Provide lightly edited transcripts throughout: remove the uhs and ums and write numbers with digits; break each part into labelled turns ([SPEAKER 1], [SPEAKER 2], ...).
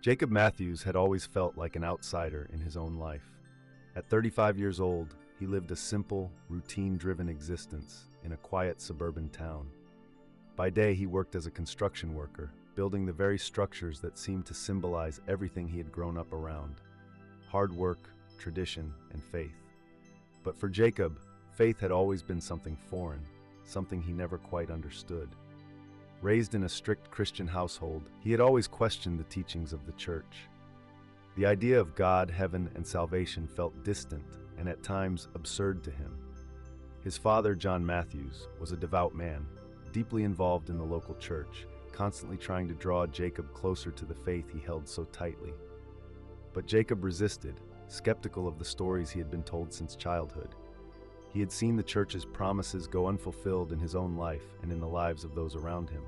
[SPEAKER 1] Jacob Matthews had always felt like an outsider in his own life. At 35 years old, he lived a simple, routine-driven existence in a quiet suburban town. By day, he worked as a construction worker, building the very structures that seemed to symbolize everything he had grown up around: hard work, tradition, and faith. But for Jacob, faith had always been something foreign, something he never quite understood. Raised in a strict Christian household, he had always questioned the teachings of the church. The idea of God, heaven, and salvation felt distant and at times absurd to him. His father, John Matthews, was a devout man, deeply involved in the local church, constantly trying to draw Jacob closer to the faith he held so tightly. But Jacob resisted, skeptical of the stories he had been told since childhood. He had seen the church's promises go unfulfilled in his own life and in the lives of those around him.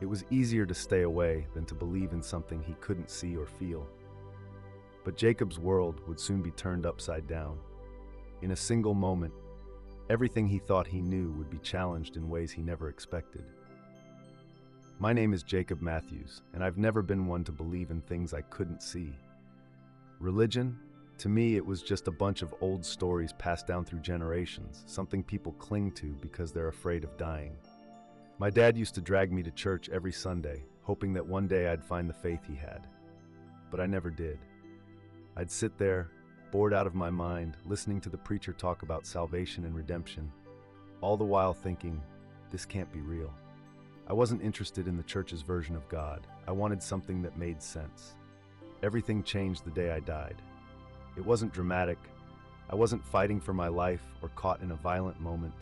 [SPEAKER 1] It was easier to stay away than to believe in something he couldn't see or feel. But Jacob's world would soon be turned upside down. In a single moment, everything he thought he knew would be challenged in ways he never expected. My name is Jacob Matthews, and I've never been one to believe in things I couldn't see. Religion? To me, it was just a bunch of old stories passed down through generations, something people cling to because they're afraid of dying. My dad used to drag me to church every Sunday, hoping that one day I'd find the faith he had. But I never did. I'd sit there, bored out of my mind, listening to the preacher talk about salvation and redemption, all the while thinking, this can't be real. I wasn't interested in the church's version of God. I wanted something that made sense. Everything changed the day I died. It wasn't dramatic. I wasn't fighting for my life or caught in a violent moment.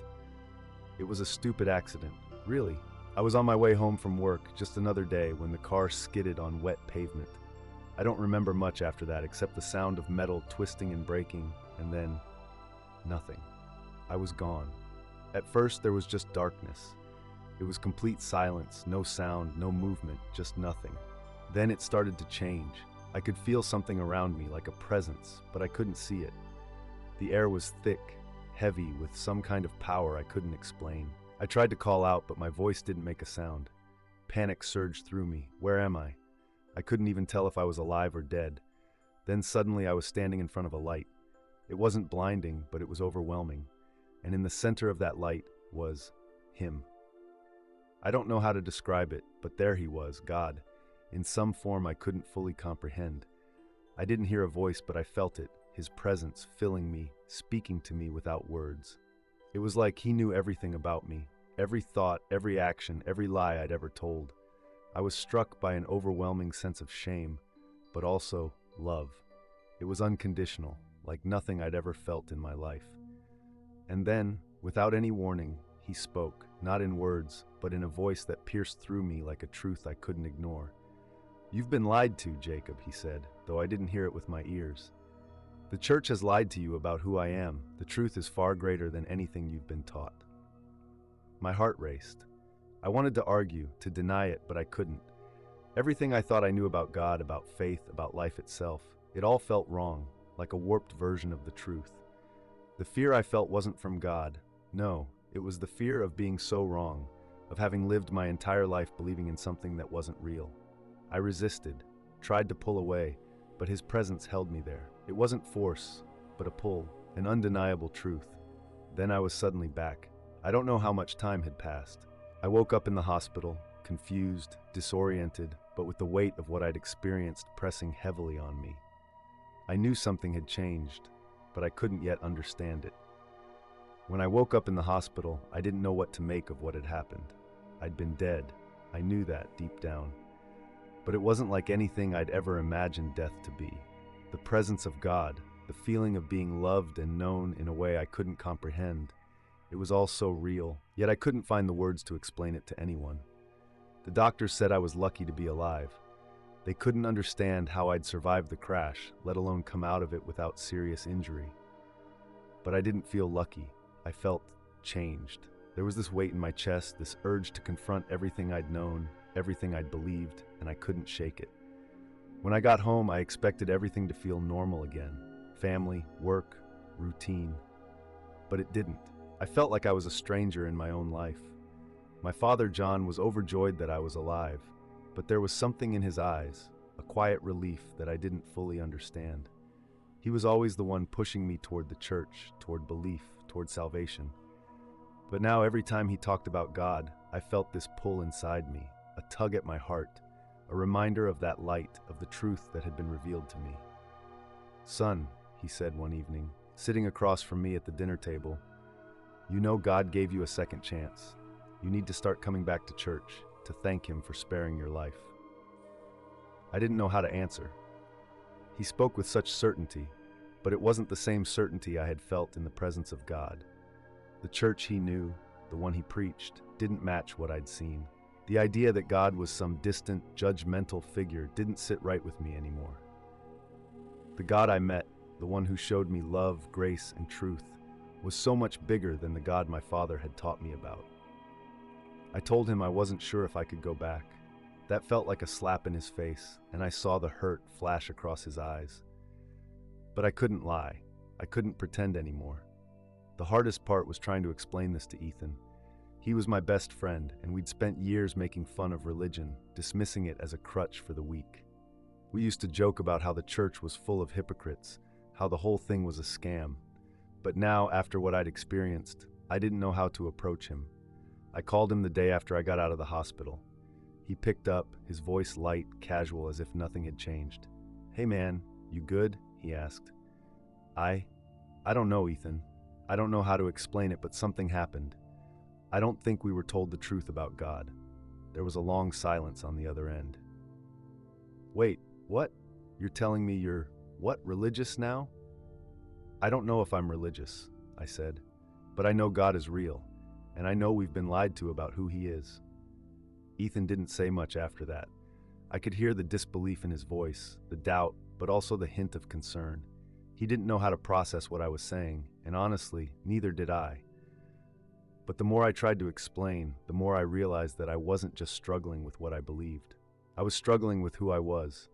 [SPEAKER 1] It was a stupid accident, really. I was on my way home from work, just another day, when the car skidded on wet pavement. I don't remember much after that except the sound of metal twisting and breaking, and then nothing. I was gone. At first, there was just darkness. It was complete silence, no sound, no movement, just nothing. Then it started to change. I could feel something around me, like a presence, but I couldn't see it. The air was thick, heavy, with some kind of power I couldn't explain. I tried to call out, but my voice didn't make a sound. Panic surged through me. Where am I? I couldn't even tell if I was alive or dead. Then suddenly I was standing in front of a light. It wasn't blinding, but it was overwhelming. And in the center of that light was him. I don't know how to describe it, but there he was, God, in some form I couldn't fully comprehend. I didn't hear a voice, but I felt it, his presence filling me, speaking to me without words. It was like he knew everything about me, every thought, every action, every lie I'd ever told. I was struck by an overwhelming sense of shame, but also love. It was unconditional, like nothing I'd ever felt in my life. And then, without any warning, he spoke, not in words, but in a voice that pierced through me like a truth I couldn't ignore. "You've been lied to, Jacob," he said, though I didn't hear it with my ears. "The church has lied to you about who I am. The truth is far greater than anything you've been taught." My heart raced. I wanted to argue, to deny it, but I couldn't. Everything I thought I knew about God, about faith, about life itself, it all felt wrong, like a warped version of the truth. The fear I felt wasn't from God. No, it was the fear of being so wrong, of having lived my entire life believing in something that wasn't real. I resisted, tried to pull away, but his presence held me there. It wasn't force, but a pull, an undeniable truth. Then I was suddenly back. I don't know how much time had passed. I woke up in the hospital, confused, disoriented, but with the weight of what I'd experienced pressing heavily on me. I knew something had changed, but I couldn't yet understand it. When I woke up in the hospital, I didn't know what to make of what had happened. I'd been dead. I knew that deep down. But it wasn't like anything I'd ever imagined death to be. The presence of God, the feeling of being loved and known in a way I couldn't comprehend, it was all so real, yet I couldn't find the words to explain it to anyone. The doctors said I was lucky to be alive. They couldn't understand how I'd survived the crash, let alone come out of it without serious injury. But I didn't feel lucky. I felt changed. There was this weight in my chest, this urge to confront everything I'd known, everything I'd believed, and I couldn't shake it. When I got home, I expected everything to feel normal again. Family, work, routine. But it didn't. I felt like I was a stranger in my own life. My father, John, was overjoyed that I was alive, but there was something in his eyes, a quiet relief that I didn't fully understand. He was always the one pushing me toward the church, toward belief, toward salvation. But now every time he talked about God, I felt this pull inside me, a tug at my heart, a reminder of that light, of the truth that had been revealed to me. "Son," he said one evening, sitting across from me at the dinner table, "you know God gave you a second chance. You need to start coming back to church, to thank Him for sparing your life." I didn't know how to answer. He spoke with such certainty, but it wasn't the same certainty I had felt in the presence of God. The church he knew, the one he preached, didn't match what I'd seen. The idea that God was some distant, judgmental figure didn't sit right with me anymore. The God I met, the one who showed me love, grace, and truth, was so much bigger than the God my father had taught me about. I told him I wasn't sure if I could go back. That felt like a slap in his face, and I saw the hurt flash across his eyes. But I couldn't lie. I couldn't pretend anymore. The hardest part was trying to explain this to Ethan. He was my best friend, and we'd spent years making fun of religion, dismissing it as a crutch for the weak. We used to joke about how the church was full of hypocrites, how the whole thing was a scam. But now, after what I'd experienced, I didn't know how to approach him. I called him the day after I got out of the hospital. He picked up, his voice light, casual, as if nothing had changed. "Hey man, you good?" he asked. I don't know, Ethan. I don't know how to explain it, but something happened. I don't think we were told the truth about God." There was a long silence on the other end. "Wait, what? You're telling me you're, religious now?" "I don't know if I'm religious," I said, "but I know God is real, and I know we've been lied to about who He is." Ethan didn't say much after that. I could hear the disbelief in his voice, the doubt, but also the hint of concern. He didn't know how to process what I was saying, and honestly, neither did I. But the more I tried to explain, the more I realized that I wasn't just struggling with what I believed. I was struggling with who I was.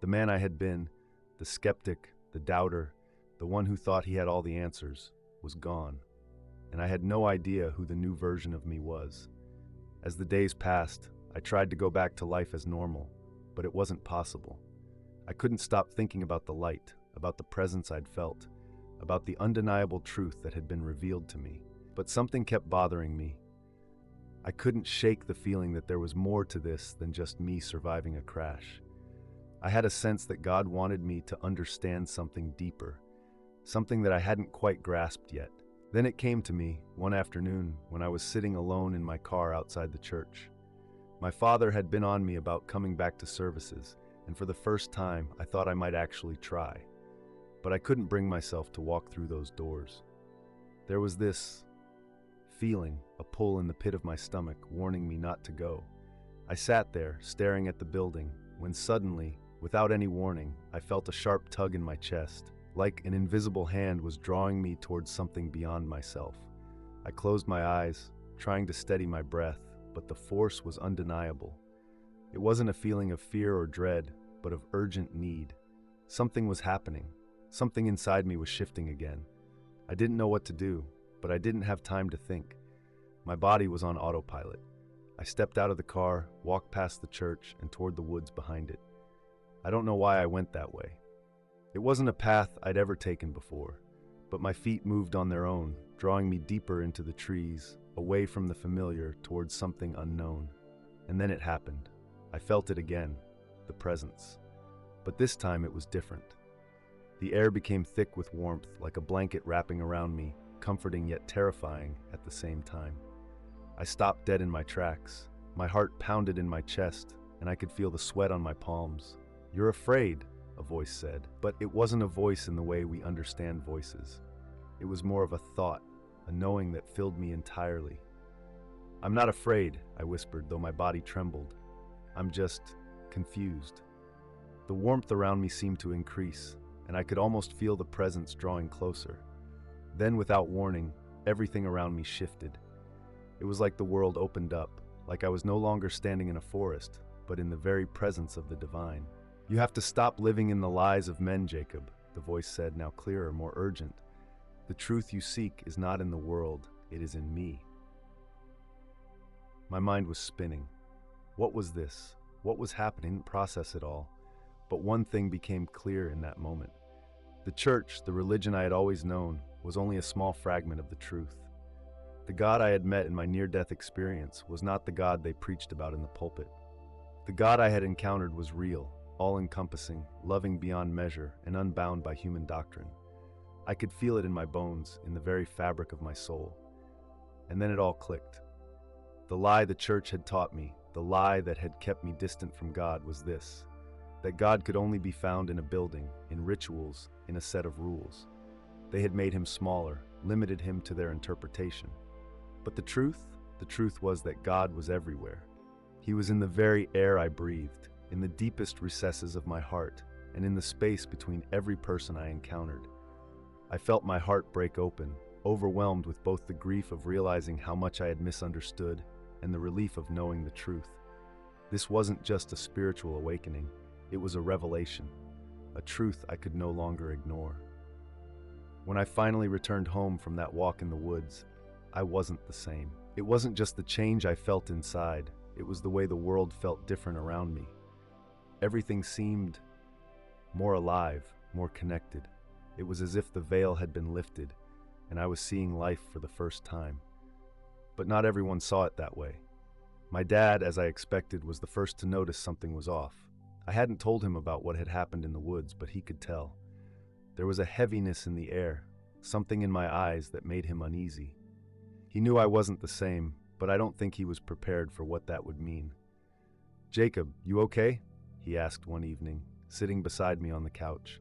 [SPEAKER 1] The man I had been, the skeptic, the doubter, the one who thought he had all the answers, was gone. And I had no idea who the new version of me was. As the days passed, I tried to go back to life as normal, but it wasn't possible. I couldn't stop thinking about the light, about the presence I'd felt, about the undeniable truth that had been revealed to me. But something kept bothering me. I couldn't shake the feeling that there was more to this than just me surviving a crash. I had a sense that God wanted me to understand something deeper, something that I hadn't quite grasped yet. Then it came to me one afternoon when I was sitting alone in my car outside the church. My father had been on me about coming back to services, and for the first time I thought I might actually try. But I couldn't bring myself to walk through those doors. There was this feeling, a pull in the pit of my stomach, warning me not to go. I sat there, staring at the building, when suddenly, without any warning, I felt a sharp tug in my chest, like an invisible hand was drawing me towards something beyond myself. I closed my eyes, trying to steady my breath, but the force was undeniable. It wasn't a feeling of fear or dread, but of urgent need. Something was happening. Something inside me was shifting again. I didn't know what to do, but I didn't have time to think. My body was on autopilot. I stepped out of the car, walked past the church, and toward the woods behind it. I don't know why I went that way. It wasn't a path I'd ever taken before, but my feet moved on their own, drawing me deeper into the trees, away from the familiar, towards something unknown. And then it happened. I felt it again, the presence. But this time it was different. The air became thick with warmth, like a blanket wrapping around me, comforting yet terrifying at the same time. I stopped dead in my tracks. My heart pounded in my chest, and I could feel the sweat on my palms. "You're afraid," a voice said, but it wasn't a voice in the way we understand voices. It was more of a thought, a knowing that filled me entirely. "I'm not afraid," I whispered, though my body trembled. "I'm just confused." The warmth around me seemed to increase, and I could almost feel the presence drawing closer. Then, without warning, everything around me shifted. It was like the world opened up, like I was no longer standing in a forest, but in the very presence of the divine. "You have to stop living in the lies of men, Jacob," the voice said, now clearer, more urgent. "The truth you seek is not in the world, it is in me." My mind was spinning. What was this? What was happening? I didn't process it all. But one thing became clear in that moment. The church, the religion I had always known, was only a small fragment of the truth. The God I had met in my near-death experience was not the God they preached about in the pulpit. The God I had encountered was real, all-encompassing, loving beyond measure, and unbound by human doctrine. I could feel it in my bones, in the very fabric of my soul. And then it all clicked. The lie the church had taught me, the lie that had kept me distant from God, was this: that God could only be found in a building, in rituals, in a set of rules. They had made him smaller, limited him to their interpretation. But the truth was that God was everywhere. He was in the very air I breathed, in the deepest recesses of my heart, and in the space between every person I encountered. I felt my heart break open, overwhelmed with both the grief of realizing how much I had misunderstood and the relief of knowing the truth. This wasn't just a spiritual awakening, it was a revelation, a truth I could no longer ignore. When I finally returned home from that walk in the woods, I wasn't the same. It wasn't just the change I felt inside, it was the way the world felt different around me. Everything seemed more alive, more connected. It was as if the veil had been lifted, and I was seeing life for the first time. But not everyone saw it that way. My dad, as I expected, was the first to notice something was off. I hadn't told him about what had happened in the woods, but he could tell. There was a heaviness in the air, something in my eyes that made him uneasy. He knew I wasn't the same, but I don't think he was prepared for what that would mean. "Jacob, you okay?" he asked one evening, sitting beside me on the couch.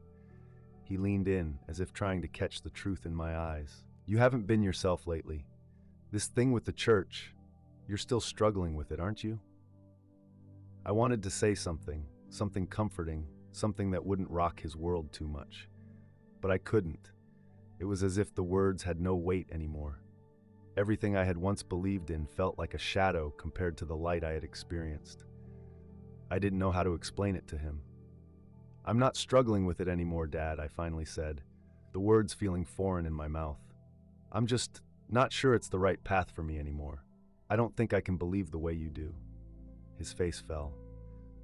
[SPEAKER 1] He leaned in, as if trying to catch the truth in my eyes. "You haven't been yourself lately. This thing with the church, you're still struggling with it, aren't you?" I wanted to say something comforting, something that wouldn't rock his world too much. But I couldn't. It was as if the words had no weight anymore. Everything I had once believed in felt like a shadow compared to the light I had experienced. I didn't know how to explain it to him. "I'm not struggling with it anymore, Dad," I finally said, the words feeling foreign in my mouth. "I'm just not sure it's the right path for me anymore. I don't think I can believe the way you do." His face fell.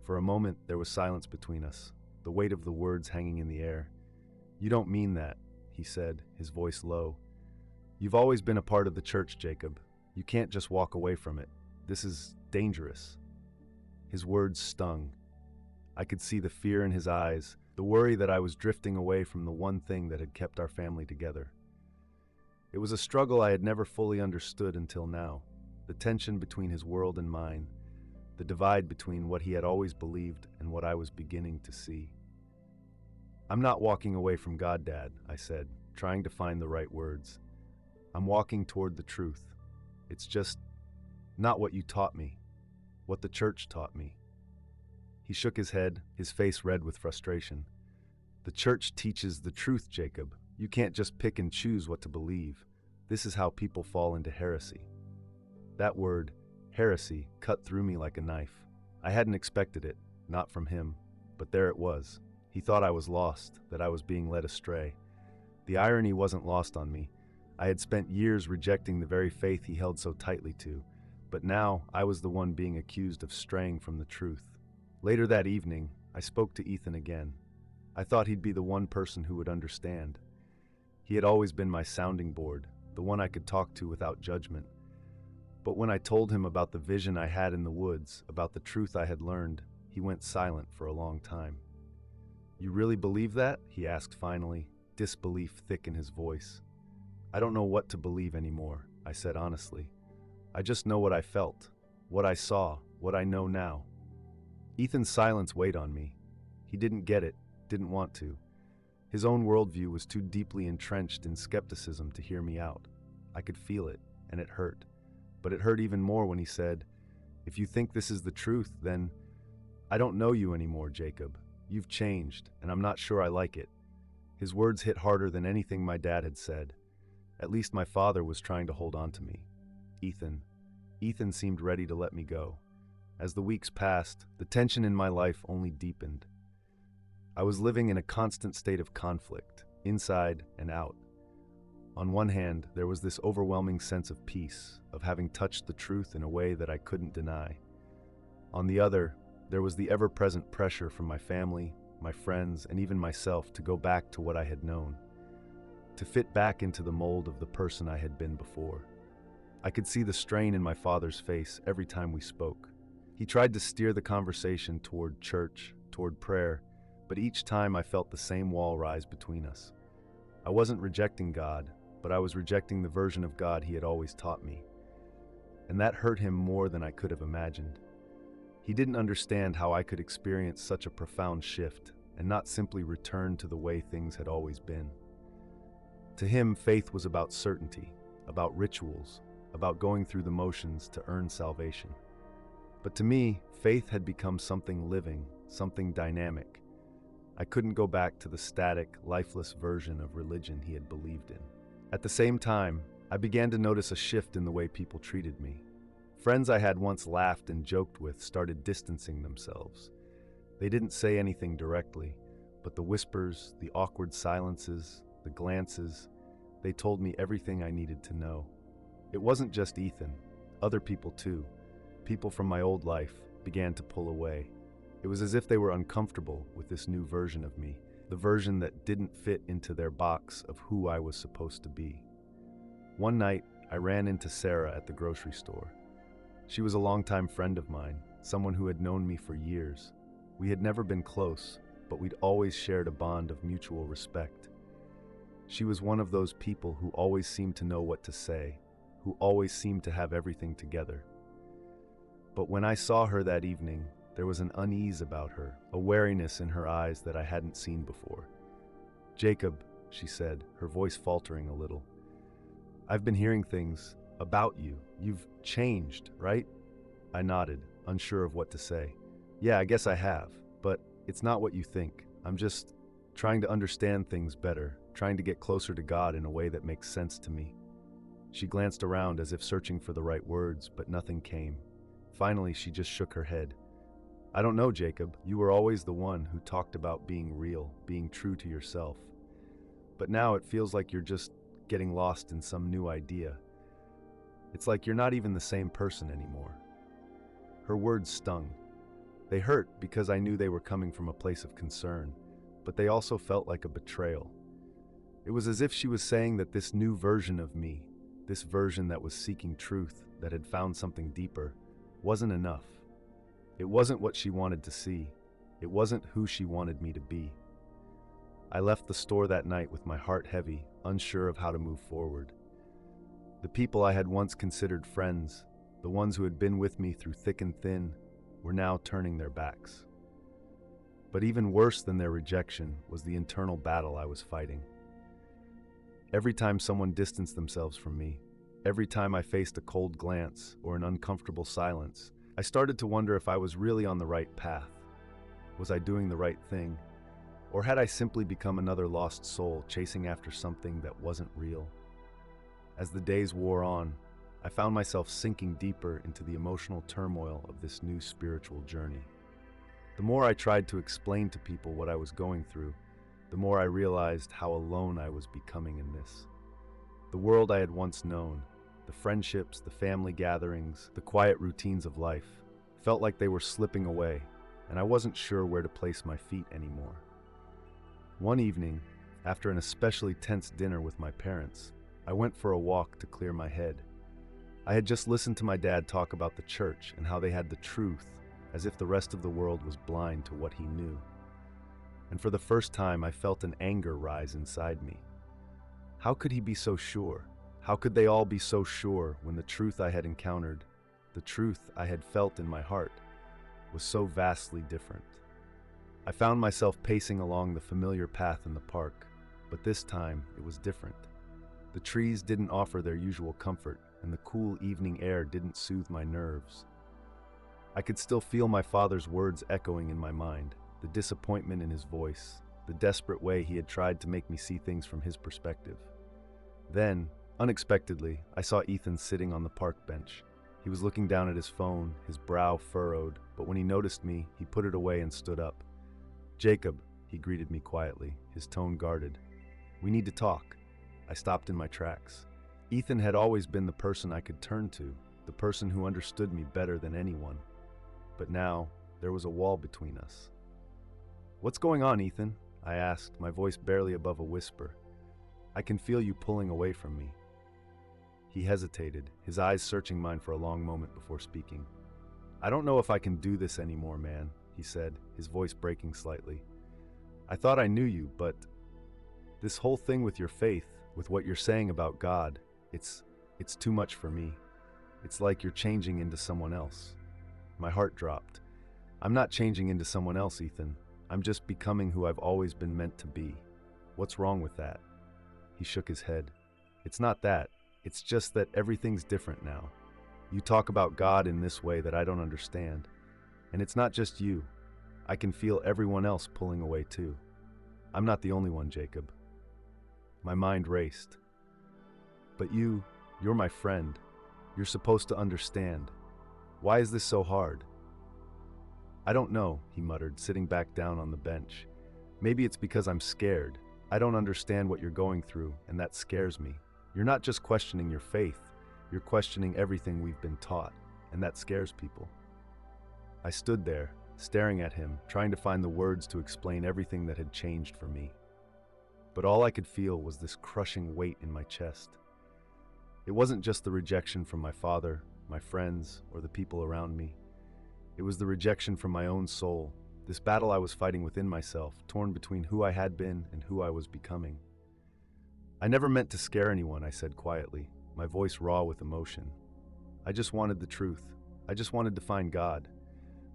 [SPEAKER 1] For a moment, there was silence between us, the weight of the words hanging in the air. "You don't mean that," he said, his voice low. "You've always been a part of the church, Jacob. You can't just walk away from it. This is dangerous." His words stung. I could see the fear in his eyes, the worry that I was drifting away from the one thing that had kept our family together. It was a struggle I had never fully understood until now, the tension between his world and mine, the divide between what he had always believed and what I was beginning to see. "I'm not walking away from God, Dad," I said, trying to find the right words. "I'm walking toward the truth. It's just not what you taught me, what the church taught me." He shook his head, his face red with frustration. "The church teaches the truth, Jacob. You can't just pick and choose what to believe. This is how people fall into heresy." That word, heresy, cut through me like a knife. I hadn't expected it, not from him, but there it was. He thought I was lost, that I was being led astray. The irony wasn't lost on me. I had spent years rejecting the very faith he held so tightly to, but now I was the one being accused of straying from the truth. Later that evening, I spoke to Ethan again. I thought he'd be the one person who would understand. He had always been my sounding board, the one I could talk to without judgment. But when I told him about the vision I had in the woods, about the truth I had learned, he went silent for a long time. "You really believe that?" he asked finally, disbelief thick in his voice. "I don't know what to believe anymore," I said honestly. "I just know what I felt, what I saw, what I know now." Ethan's silence weighed on me. He didn't get it, didn't want to. His own worldview was too deeply entrenched in skepticism to hear me out. I could feel it, and it hurt. But it hurt even more when he said, "If you think this is the truth, then I don't know you anymore, Jacob. You've changed, and I'm not sure I like it." His words hit harder than anything my dad had said. At least my father was trying to hold on to me. Ethan seemed ready to let me go. As the weeks passed, the tension in my life only deepened. I was living in a constant state of conflict, inside and out. On one hand, there was this overwhelming sense of peace, of having touched the truth in a way that I couldn't deny. On the other, there was the ever-present pressure from my family, my friends, and even myself to go back to what I had known, to fit back into the mold of the person I had been before. I could see the strain in my father's face every time we spoke. He tried to steer the conversation toward church, toward prayer, but each time I felt the same wall rise between us. I wasn't rejecting God, but I was rejecting the version of God he had always taught me. And that hurt him more than I could have imagined. He didn't understand how I could experience such a profound shift and not simply return to the way things had always been. To him, faith was about certainty, about rituals, about going through the motions to earn salvation. But to me, faith had become something living, something dynamic. I couldn't go back to the static, lifeless version of religion he had believed in. At the same time, I began to notice a shift in the way people treated me. Friends I had once laughed and joked with started distancing themselves. They didn't say anything directly, but the whispers, the awkward silences, the glances, they told me everything I needed to know. It wasn't just Ethan. Other people too, people from my old life, began to pull away. It was as if they were uncomfortable with this new version of me, the version that didn't fit into their box of who I was supposed to be. One night, I ran into Sarah at the grocery store. She was a longtime friend of mine, someone who had known me for years. We had never been close, but we'd always shared a bond of mutual respect. She was one of those people who always seemed to know what to say, who always seemed to have everything together. But when I saw her that evening, there was an unease about her, a wariness in her eyes that I hadn't seen before. "Jacob," she said, her voice faltering a little, "I've been hearing things about you. You've changed, right?" I nodded, unsure of what to say. "Yeah, I guess I have, but it's not what you think. I'm just trying to understand things better, trying to get closer to God in a way that makes sense to me." She glanced around as if searching for the right words, but nothing came. Finally, she just shook her head. "I don't know, Jacob. You were always the one who talked about being real, being true to yourself. But now it feels like you're just getting lost in some new idea. It's like you're not even the same person anymore." Her words stung. They hurt because I knew they were coming from a place of concern, but they also felt like a betrayal. It was as if she was saying that this new version of me, this version that was seeking truth, that had found something deeper, wasn't enough. It wasn't what she wanted to see. It wasn't who she wanted me to be. I left the store that night with my heart heavy, unsure of how to move forward. The people I had once considered friends, the ones who had been with me through thick and thin, were now turning their backs. But even worse than their rejection was the internal battle I was fighting. Every time someone distanced themselves from me, every time I faced a cold glance or an uncomfortable silence, I started to wonder if I was really on the right path. Was I doing the right thing? Or had I simply become another lost soul chasing after something that wasn't real? As the days wore on, I found myself sinking deeper into the emotional turmoil of this new spiritual journey. The more I tried to explain to people what I was going through, the more I realized how alone I was becoming in this. The world I had once known, the friendships, the family gatherings, the quiet routines of life, felt like they were slipping away, and I wasn't sure where to place my feet anymore. One evening, after an especially tense dinner with my parents, I went for a walk to clear my head. I had just listened to my dad talk about the church and how they had the truth, as if the rest of the world was blind to what he knew. And for the first time, I felt an anger rise inside me. How could he be so sure? How could they all be so sure when the truth I had encountered, the truth I had felt in my heart, was so vastly different? I found myself pacing along the familiar path in the park, but this time it was different. The trees didn't offer their usual comfort, and the cool evening air didn't soothe my nerves. I could still feel my father's words echoing in my mind, the disappointment in his voice, the desperate way he had tried to make me see things from his perspective. Then, unexpectedly, I saw Ethan sitting on the park bench. He was looking down at his phone, his brow furrowed, but when he noticed me, he put it away and stood up. "Jacob," he greeted me quietly, his tone guarded. "We need to talk." I stopped in my tracks. Ethan had always been the person I could turn to, the person who understood me better than anyone. But now, there was a wall between us. What's going on, Ethan? I asked, my voice barely above a whisper. I can feel you pulling away from me. He hesitated, his eyes searching mine for a long moment before speaking. I don't know if I can do this anymore, man, he said, his voice breaking slightly. I thought I knew you, but this whole thing with your faith, with what you're saying about God, it's too much for me. It's like you're changing into someone else. My heart dropped. I'm not changing into someone else, Ethan. I'm just becoming who I've always been meant to be. What's wrong with that? He shook his head. It's not that. It's just that everything's different now. You talk about God in this way that I don't understand. And it's not just you. I can feel everyone else pulling away too. I'm not the only one, Jacob. My mind raced. But you're my friend. You're supposed to understand. Why is this so hard? I don't know, he muttered, sitting back down on the bench. Maybe it's because I'm scared. I don't understand what you're going through, and that scares me. You're not just questioning your faith, you're questioning everything we've been taught, and that scares people. I stood there, staring at him, trying to find the words to explain everything that had changed for me. But all I could feel was this crushing weight in my chest. It wasn't just the rejection from my father, my friends, or the people around me. It was the rejection from my own soul, this battle I was fighting within myself, torn between who I had been and who I was becoming. I never meant to scare anyone, I said quietly, my voice raw with emotion. I just wanted the truth. I just wanted to find God.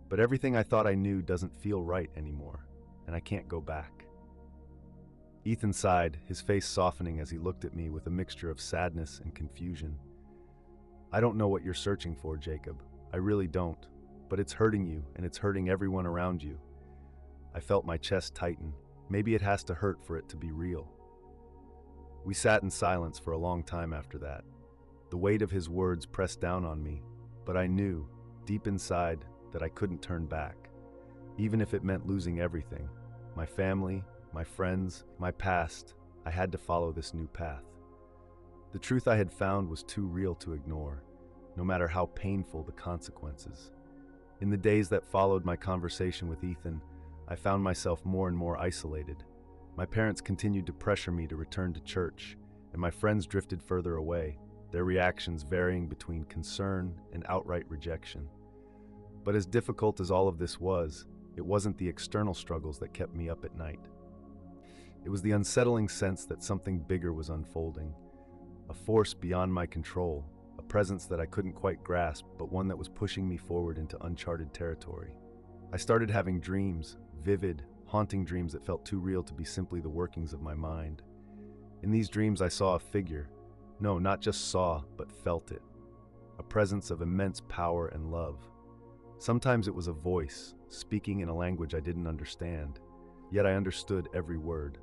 [SPEAKER 1] But everything I thought I knew doesn't feel right anymore, and I can't go back. Ethan sighed, his face softening as he looked at me with a mixture of sadness and confusion. I don't know what you're searching for, Jacob. I really don't. But it's hurting you, and it's hurting everyone around you. I felt my chest tighten. Maybe it has to hurt for it to be real. We sat in silence for a long time after that. The weight of his words pressed down on me, but I knew, deep inside, that I couldn't turn back, even if it meant losing everything. My family, my friends, my past. I had to follow this new path. The truth I had found was too real to ignore, no matter how painful the consequences. In the days that followed my conversation with Ethan, I found myself more and more isolated. My parents continued to pressure me to return to church, and my friends drifted further away, their reactions varying between concern and outright rejection. But as difficult as all of this was, it wasn't the external struggles that kept me up at night. It was the unsettling sense that something bigger was unfolding, a force beyond my control, a presence that I couldn't quite grasp, but one that was pushing me forward into uncharted territory. I started having dreams, vivid, haunting dreams that felt too real to be simply the workings of my mind. In these dreams I saw a figure. No, not just saw, but felt it. A presence of immense power and love. Sometimes it was a voice, speaking in a language I didn't understand, yet I understood every word.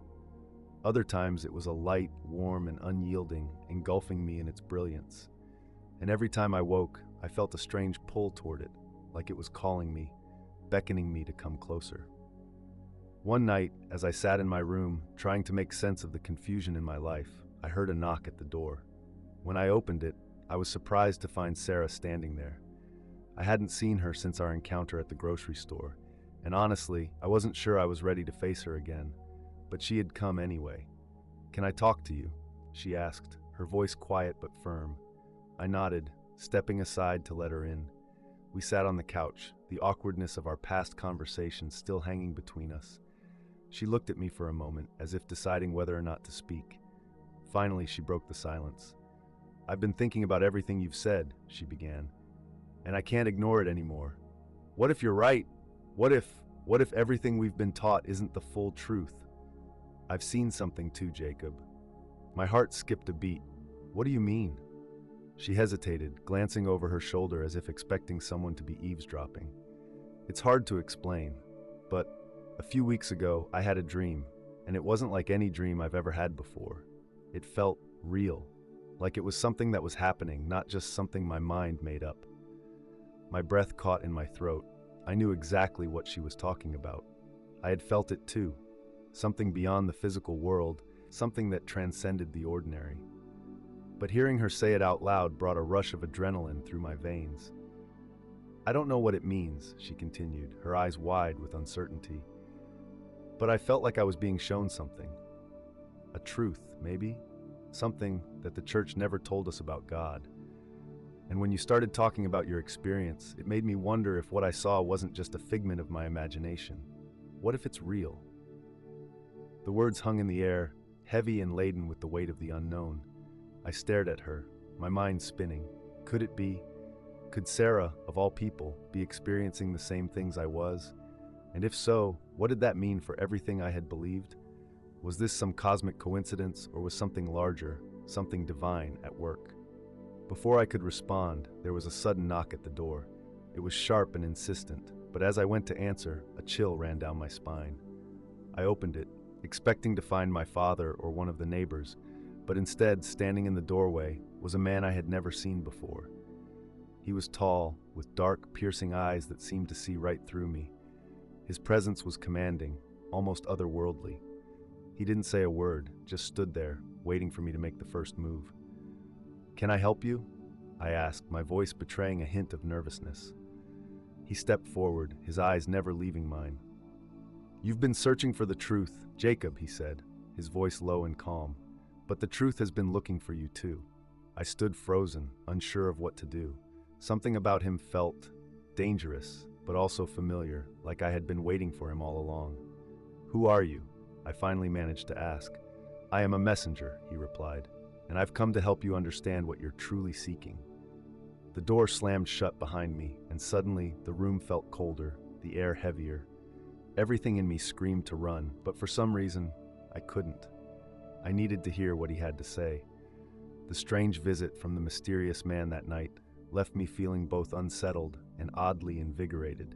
[SPEAKER 1] Other times it was a light, warm, and unyielding, engulfing me in its brilliance. And every time I woke, I felt a strange pull toward it, like it was calling me, beckoning me to come closer. One night, as I sat in my room, trying to make sense of the confusion in my life, I heard a knock at the door. When I opened it, I was surprised to find Sarah standing there. I hadn't seen her since our encounter at the grocery store, and honestly, I wasn't sure I was ready to face her again, but she had come anyway. "Can I talk to you?" she asked, her voice quiet but firm. I nodded, stepping aside to let her in. We sat on the couch, the awkwardness of our past conversation still hanging between us. She looked at me for a moment, as if deciding whether or not to speak. Finally, she broke the silence. "I've been thinking about everything you've said," she began, "and I can't ignore it anymore. What if you're right? What if everything we've been taught isn't the full truth? I've seen something too, Jacob." My heart skipped a beat. "What do you mean?" She hesitated, glancing over her shoulder as if expecting someone to be eavesdropping. "It's hard to explain, but a few weeks ago I had a dream, and it wasn't like any dream I've ever had before. It felt real, like it was something that was happening, not just something my mind made up." My breath caught in my throat. I knew exactly what she was talking about. I had felt it too, something beyond the physical world, something that transcended the ordinary. But hearing her say it out loud brought a rush of adrenaline through my veins. "I don't know what it means," she continued, her eyes wide with uncertainty. But I felt like I was being shown something. A truth, maybe? Something that the church never told us about God. And when you started talking about your experience, it made me wonder if what I saw wasn't just a figment of my imagination. What if it's real? The words hung in the air, heavy and laden with the weight of the unknown. I stared at her, my mind spinning. Could it be? Could Sarah, of all people, be experiencing the same things I was? And if so, what did that mean for everything I had believed? Was this some cosmic coincidence, or was something larger, something divine, at work? Before I could respond, there was a sudden knock at the door. It was sharp and insistent, but as I went to answer, a chill ran down my spine. I opened it, expecting to find my father or one of the neighbors, but instead, standing in the doorway, was a man I had never seen before. He was tall, with dark, piercing eyes that seemed to see right through me. His presence was commanding, almost otherworldly. He didn't say a word, just stood there, waiting for me to make the first move. "Can I help you?" I asked, my voice betraying a hint of nervousness. He stepped forward, his eyes never leaving mine. "You've been searching for the truth, Jacob," he said, his voice low and calm. "But the truth has been looking for you too." I stood frozen, unsure of what to do. Something about him felt dangerous, but also familiar, like I had been waiting for him all along. "Who are you?" I finally managed to ask. "I am a messenger," he replied, "and I've come to help you understand what you're truly seeking." The door slammed shut behind me, and suddenly the room felt colder, the air heavier. Everything in me screamed to run, but for some reason, I couldn't. I needed to hear what he had to say. The strange visit from the mysterious man that night left me feeling both unsettled and oddly invigorated.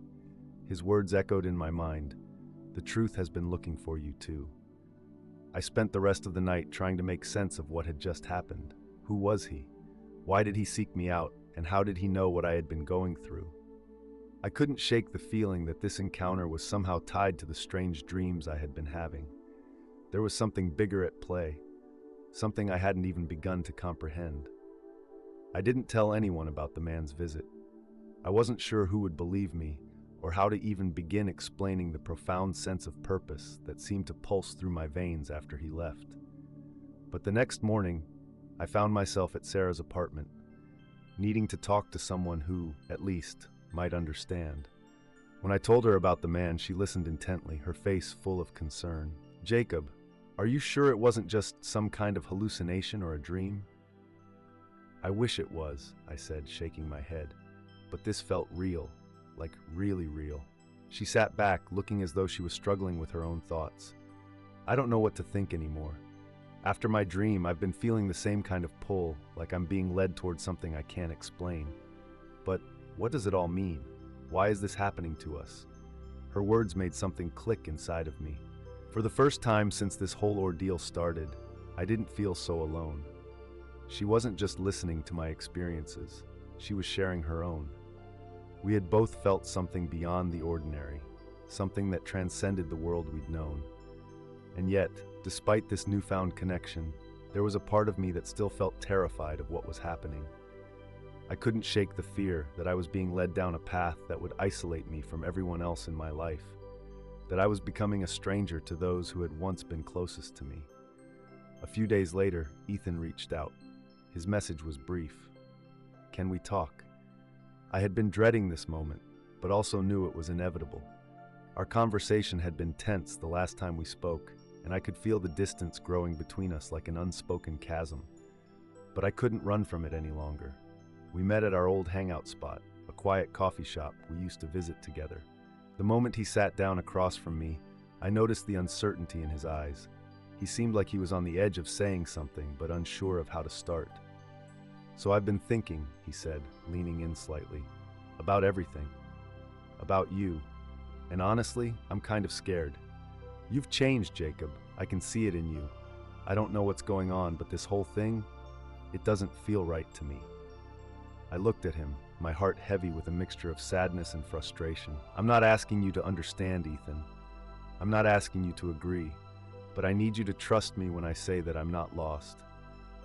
[SPEAKER 1] His words echoed in my mind. "The truth has been looking for you too." I spent the rest of the night trying to make sense of what had just happened. Who was he? Why did he seek me out, and how did he know what I had been going through? I couldn't shake the feeling that this encounter was somehow tied to the strange dreams I had been having. There was something bigger at play, something I hadn't even begun to comprehend. I didn't tell anyone about the man's visit. I wasn't sure who would believe me, or how to even begin explaining the profound sense of purpose that seemed to pulse through my veins after he left. But the next morning, I found myself at Sarah's apartment, needing to talk to someone who, at least, might understand. When I told her about the man, she listened intently, her face full of concern. "Jacob, are you sure it wasn't just some kind of hallucination or a dream?" "I wish it was," I said, shaking my head. But this felt real, like really real. She sat back, looking as though she was struggling with her own thoughts. "I don't know what to think anymore. After my dream, I've been feeling the same kind of pull, like I'm being led towards something I can't explain. But what does it all mean? Why is this happening to us?" Her words made something click inside of me. For the first time since this whole ordeal started, I didn't feel so alone. She wasn't just listening to my experiences, she was sharing her own. We had both felt something beyond the ordinary, something that transcended the world we'd known. And yet, despite this newfound connection, there was a part of me that still felt terrified of what was happening. I couldn't shake the fear that I was being led down a path that would isolate me from everyone else in my life, that I was becoming a stranger to those who had once been closest to me. A few days later, Ethan reached out. His message was brief. "Can we talk?" I had been dreading this moment, but also knew it was inevitable. Our conversation had been tense the last time we spoke, and I could feel the distance growing between us like an unspoken chasm. But I couldn't run from it any longer. We met at our old hangout spot, a quiet coffee shop we used to visit together. The moment he sat down across from me, I noticed the uncertainty in his eyes. He seemed like he was on the edge of saying something, but unsure of how to start. "So I've been thinking," he said, leaning in slightly, "about everything. About you. And honestly, I'm kind of scared. You've changed, Jacob. I can see it in you. I don't know what's going on, but this whole thing, it doesn't feel right to me." I looked at him, my heart heavy with a mixture of sadness and frustration. "I'm not asking you to understand, Ethan. I'm not asking you to agree, but I need you to trust me when I say that I'm not lost.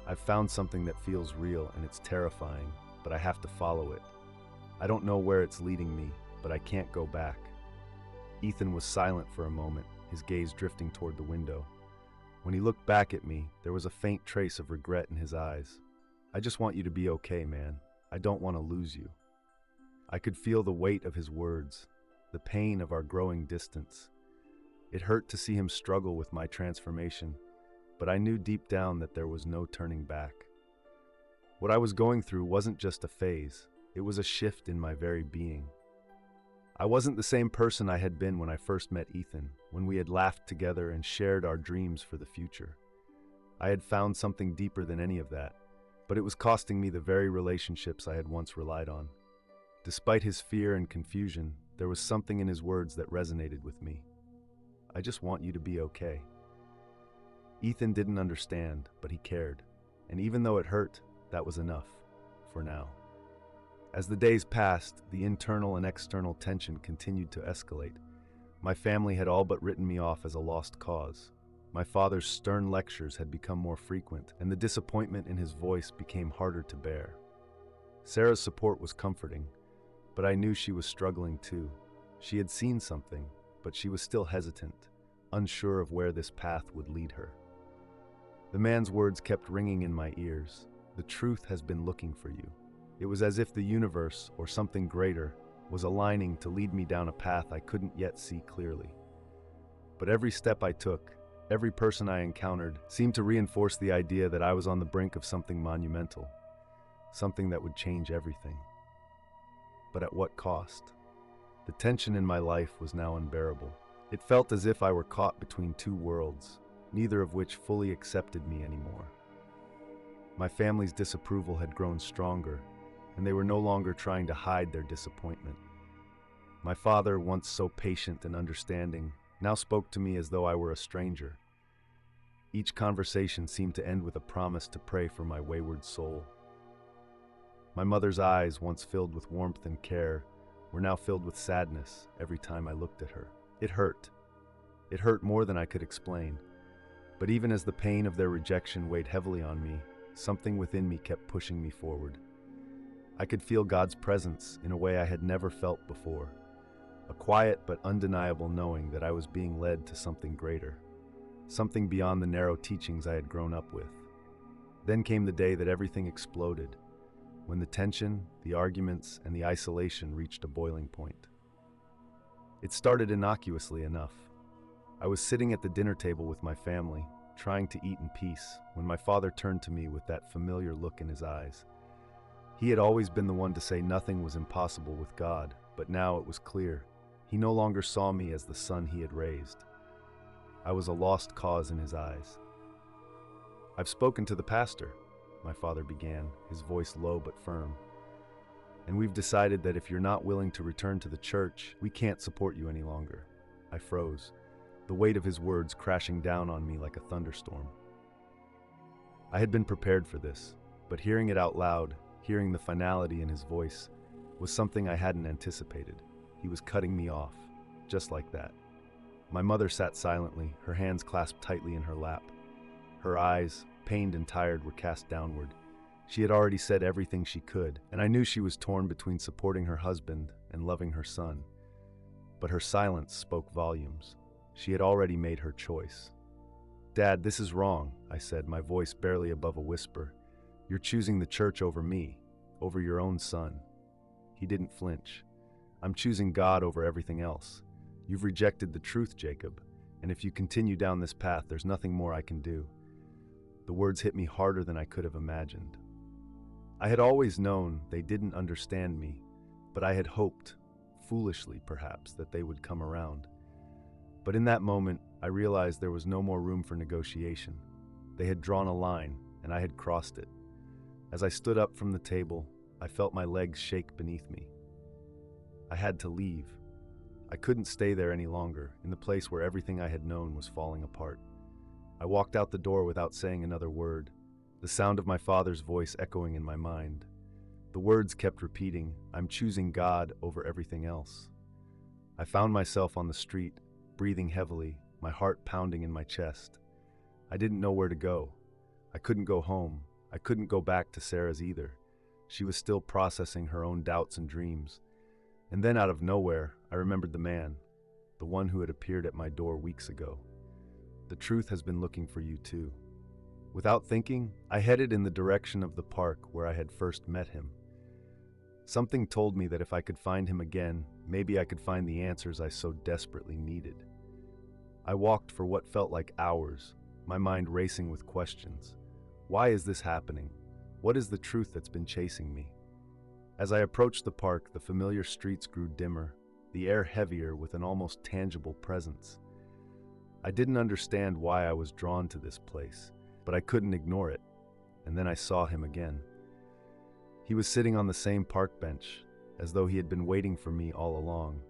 [SPEAKER 1] I've found something that feels real, and it's terrifying, but I have to follow it. I don't know where it's leading me, but I can't go back." Ethan was silent for a moment, his gaze drifting toward the window. When he looked back at me, there was a faint trace of regret in his eyes. "I just want you to be okay, man. I don't want to lose you." I could feel the weight of his words, the pain of our growing distance. It hurt to see him struggle with my transformation, but I knew deep down that there was no turning back. What I was going through wasn't just a phase, it was a shift in my very being. I wasn't the same person I had been when I first met Ethan, when we had laughed together and shared our dreams for the future. I had found something deeper than any of that, but it was costing me the very relationships I had once relied on. Despite his fear and confusion, there was something in his words that resonated with me. "I just want you to be okay." Ethan didn't understand, but he cared. And even though it hurt, that was enough, for now. As the days passed, the internal and external tension continued to escalate. My family had all but written me off as a lost cause. My father's stern lectures had become more frequent, and the disappointment in his voice became harder to bear. Sarah's support was comforting, but I knew she was struggling too. She had seen something, but she was still hesitant, unsure of where this path would lead her. The man's words kept ringing in my ears. "The truth has been looking for you." It was as if the universe, or something greater, was aligning to lead me down a path I couldn't yet see clearly. But every step I took, every person I encountered, seemed to reinforce the idea that I was on the brink of something monumental, something that would change everything. But at what cost? The tension in my life was now unbearable. It felt as if I were caught between two worlds, neither of which fully accepted me anymore. My family's disapproval had grown stronger, and they were no longer trying to hide their disappointment. My father, once so patient and understanding, now spoke to me as though I were a stranger. Each conversation seemed to end with a promise to pray for my wayward soul. My mother's eyes, once filled with warmth and care, were now filled with sadness every time I looked at her. It hurt. It hurt more than I could explain. But even as the pain of their rejection weighed heavily on me, something within me kept pushing me forward. I could feel God's presence in a way I had never felt before, a quiet but undeniable knowing that I was being led to something greater, something beyond the narrow teachings I had grown up with. Then came the day that everything exploded, when the tension, the arguments, and the isolation reached a boiling point. It started innocuously enough. I was sitting at the dinner table with my family, trying to eat in peace, when my father turned to me with that familiar look in his eyes. He had always been the one to say nothing was impossible with God, but now it was clear. He no longer saw me as the son he had raised. I was a lost cause in his eyes. "I've spoken to the pastor," my father began, his voice low but firm. "And we've decided that if you're not willing to return to the church, we can't support you any longer." I froze, the weight of his words crashing down on me like a thunderstorm. I had been prepared for this, but hearing it out loud, hearing the finality in his voice, was something I hadn't anticipated. He was cutting me off, just like that. My mother sat silently, her hands clasped tightly in her lap. Her eyes, pained and tired, were cast downward. She had already said everything she could, and I knew she was torn between supporting her husband and loving her son. But her silence spoke volumes. She had already made her choice. "Dad, this is wrong," I said, my voice barely above a whisper. "You're choosing the church over me, over your own son." He didn't flinch. "I'm choosing God over everything else. You've rejected the truth, Jacob, and if you continue down this path, there's nothing more I can do." The words hit me harder than I could have imagined. I had always known they didn't understand me, but I had hoped, foolishly perhaps, that they would come around. But in that moment, I realized there was no more room for negotiation. They had drawn a line, and I had crossed it. As I stood up from the table, I felt my legs shake beneath me. I had to leave. I couldn't stay there any longer, in the place where everything I had known was falling apart. I walked out the door without saying another word, the sound of my father's voice echoing in my mind. The words kept repeating, "I'm choosing God over everything else." I found myself on the street, breathing heavily, my heart pounding in my chest. I didn't know where to go. I couldn't go home. I couldn't go back to Sarah's either. She was still processing her own doubts and dreams. And then out of nowhere, I remembered the man. the one who had appeared at my door weeks ago. The truth has been looking for you too. Without thinking, I headed in the direction of the park where I had first met him. Something told me that if I could find him again, maybe I could find the answers I so desperately needed. I walked for what felt like hours, my mind racing with questions. Why is this happening? What is the truth that's been chasing me? As I approached the park, the familiar streets grew dimmer, the air heavier with an almost tangible presence. I didn't understand why I was drawn to this place, but I couldn't ignore it, and then I saw him again. He was sitting on the same park bench, as though he had been waiting for me all along,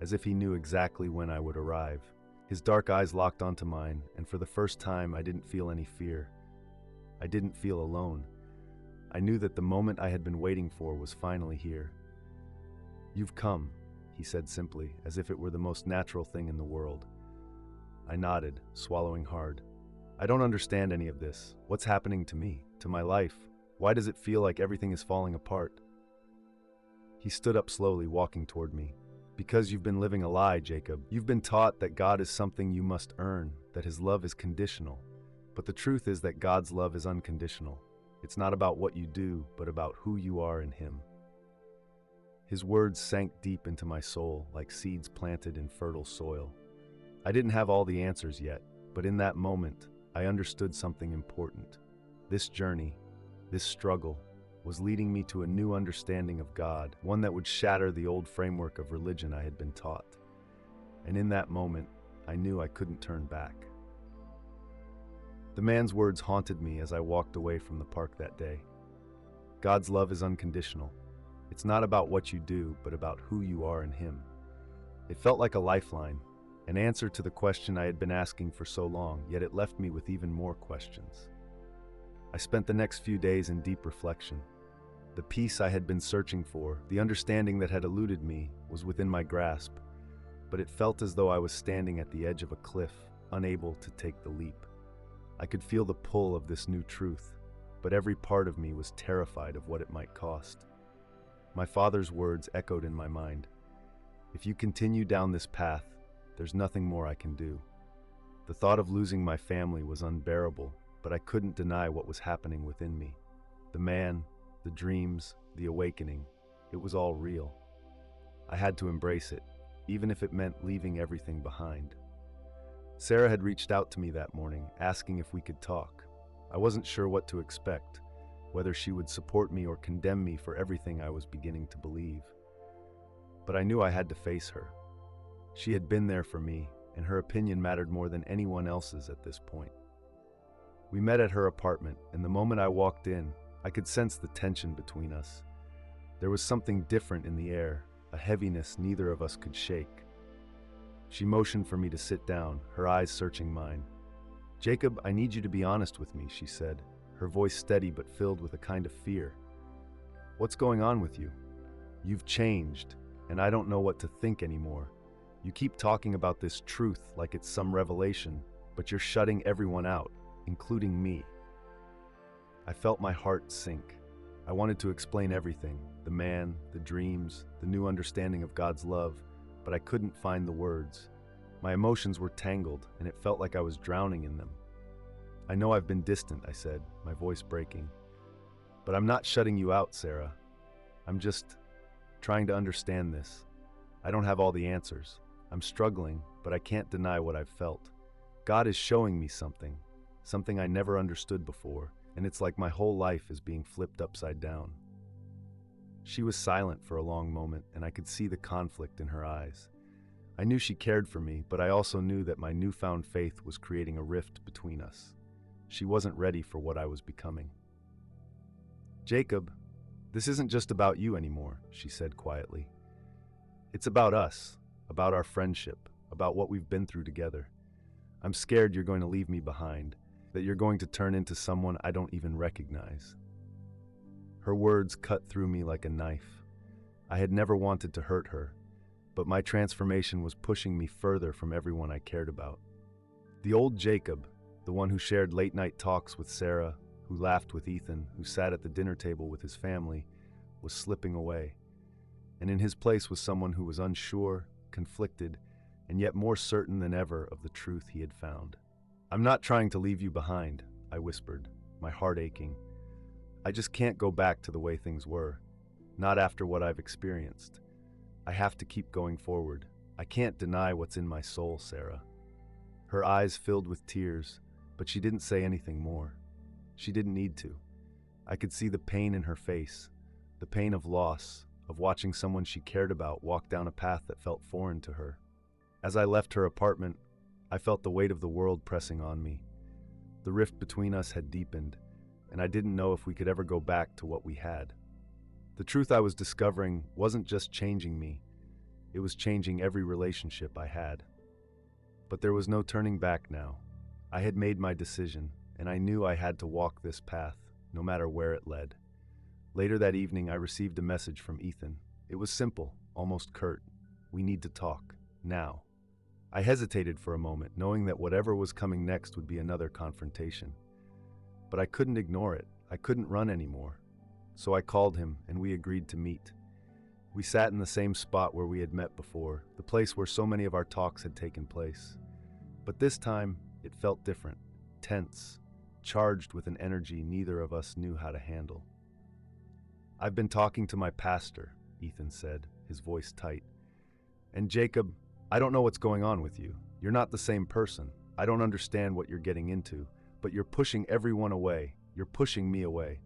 [SPEAKER 1] as if he knew exactly when I would arrive. His dark eyes locked onto mine, and for the first time I didn't feel any fear. I didn't feel alone. I knew that the moment I had been waiting for was finally here. "You've come," he said simply, as if it were the most natural thing in the world. I nodded, swallowing hard. I don't understand any of this. What's happening to me, to my life? Why does it feel like everything is falling apart? He stood up slowly, walking toward me. "Because you've been living a lie, Jacob. You've been taught that God is something you must earn, that his love is conditional. But the truth is that God's love is unconditional. It's not about what you do, but about who you are in him." His words sank deep into my soul, like seeds planted in fertile soil. I didn't have all the answers yet, but in that moment, I understood something important. This journey, this struggle, was leading me to a new understanding of God, one that would shatter the old framework of religion I had been taught. And in that moment, I knew I couldn't turn back. The man's words haunted me as I walked away from the park that day. God's love is unconditional. It's not about what you do, but about who you are in him. It felt like a lifeline, an answer to the question I had been asking for so long, yet it left me with even more questions. I spent the next few days in deep reflection. The peace I had been searching for, the understanding that had eluded me, was within my grasp, but it felt as though I was standing at the edge of a cliff, unable to take the leap. I could feel the pull of this new truth, but every part of me was terrified of what it might cost. My father's words echoed in my mind. "If you continue down this path, there's nothing more I can do." The thought of losing my family was unbearable, but I couldn't deny what was happening within me. The man, the dreams, the awakening, it was all real. I had to embrace it, even if it meant leaving everything behind. Sarah had reached out to me that morning, asking if we could talk. I wasn't sure what to expect, whether she would support me or condemn me for everything I was beginning to believe. But I knew I had to face her. She had been there for me, and her opinion mattered more than anyone else's at this point. We met at her apartment, and the moment I walked in, I could sense the tension between us. There was something different in the air, a heaviness neither of us could shake. She motioned for me to sit down, her eyes searching mine. "Jacob, I need you to be honest with me," she said, her voice steady but filled with a kind of fear. "What's going on with you? You've changed, and I don't know what to think anymore. You keep talking about this truth like it's some revelation, but you're shutting everyone out, including me." I felt my heart sink. I wanted to explain everything, the man, the dreams, the new understanding of God's love, but I couldn't find the words. My emotions were tangled, and it felt like I was drowning in them. "I know I've been distant," I said, my voice breaking. "But I'm not shutting you out, Sarah. I'm just trying to understand this. I don't have all the answers. I'm struggling, but I can't deny what I've felt. God is showing me something I never understood before, and it's like my whole life is being flipped upside down." She was silent for a long moment, and I could see the conflict in her eyes. I knew she cared for me, but I also knew that my newfound faith was creating a rift between us. She wasn't ready for what I was becoming. "Jacob, this isn't just about you anymore," she said quietly. "It's about us, about our friendship, about what we've been through together. I'm scared you're going to leave me behind, that you're going to turn into someone I don't even recognize." Her words cut through me like a knife. I had never wanted to hurt her, but my transformation was pushing me further from everyone I cared about. The old Jacob, the one who shared late-night talks with Sarah, who laughed with Ethan, who sat at the dinner table with his family, was slipping away. And in his place was someone who was unsure, conflicted, and yet more certain than ever of the truth he had found. "I'm not trying to leave you behind," I whispered, my heart aching. "I just can't go back to the way things were. Not after what I've experienced. I have to keep going forward. I can't deny what's in my soul, Sarah." Her eyes filled with tears, but she didn't say anything more. She didn't need to. I could see the pain in her face, the pain of loss, of watching someone she cared about walk down a path that felt foreign to her. As I left her apartment, I felt the weight of the world pressing on me. The rift between us had deepened, and I didn't know if we could ever go back to what we had. The truth I was discovering wasn't just changing me, it was changing every relationship I had. But there was no turning back now. I had made my decision, and I knew I had to walk this path, no matter where it led. Later that evening, I received a message from Ethan. It was simple, almost curt. "We need to talk, now." I hesitated for a moment, knowing that whatever was coming next would be another confrontation. But I couldn't ignore it. I couldn't run anymore. So I called him, and we agreed to meet. We sat in the same spot where we had met before, the place where so many of our talks had taken place. But this time, it felt different, tense, charged with an energy neither of us knew how to handle. "I've been talking to my pastor," Ethan said, his voice tight. "And Jacob, I don't know what's going on with you. You're not the same person. I don't understand what you're getting into, but you're pushing everyone away. You're pushing me away."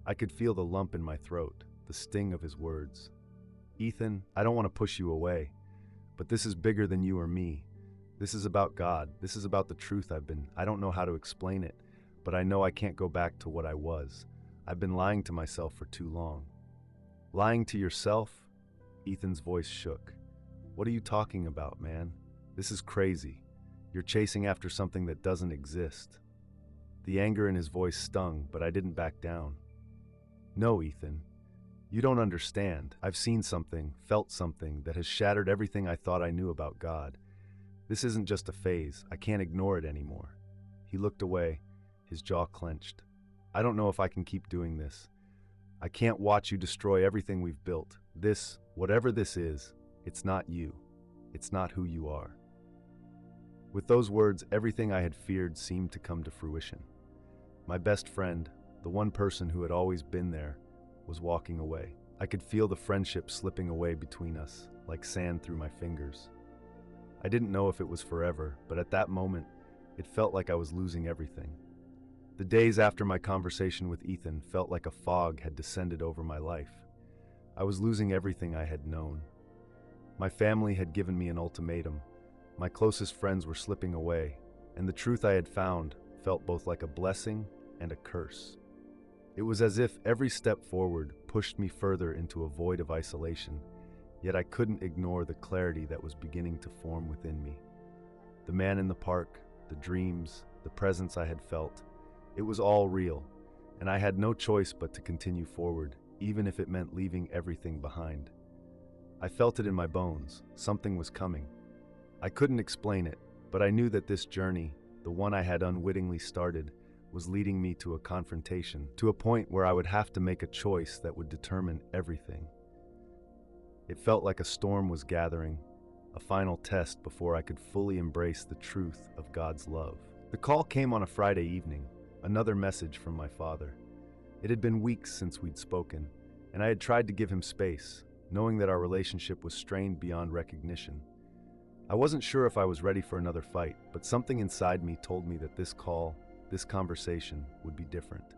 [SPEAKER 1] I could feel the lump in my throat, the sting of his words. "Ethan, I don't want to push you away, but this is bigger than you or me. This is about God. This is about the truth I don't know how to explain it, but I know I can't go back to what I was. I've been lying to myself for too long." "Lying to yourself?" Ethan's voice shook. "What are you talking about, man? This is crazy. You're chasing after something that doesn't exist." The anger in his voice stung, but I didn't back down. "No, Ethan. You don't understand. I've seen something, felt something that has shattered everything I thought I knew about God. This isn't just a phase. I can't ignore it anymore." He looked away, his jaw clenched. "I don't know if I can keep doing this. I can't watch you destroy everything we've built. This, whatever this is, it's not you. It's not who you are." With those words, everything I had feared seemed to come to fruition. My best friend, the one person who had always been there, was walking away. I could feel the friendship slipping away between us, like sand through my fingers. I didn't know if it was forever, but at that moment, it felt like I was losing everything. The days after my conversation with Ethan felt like a fog had descended over my life. I was losing everything I had known. My family had given me an ultimatum. My closest friends were slipping away, and the truth I had found felt both like a blessing and a curse. It was as if every step forward pushed me further into a void of isolation, yet I couldn't ignore the clarity that was beginning to form within me. The man in the park, the dreams, the presence I had felt, it was all real, and I had no choice but to continue forward, even if it meant leaving everything behind. I felt it in my bones. Something was coming. I couldn't explain it, but I knew that this journey, the one I had unwittingly started, was leading me to a confrontation, to a point where I would have to make a choice that would determine everything. It felt like a storm was gathering, a final test before I could fully embrace the truth of God's love. The call came on a Friday evening, another message from my father. It had been weeks since we'd spoken, and I had tried to give him space, knowing that our relationship was strained beyond recognition. I wasn't sure if I was ready for another fight, but something inside me told me that this call, this conversation, would be different.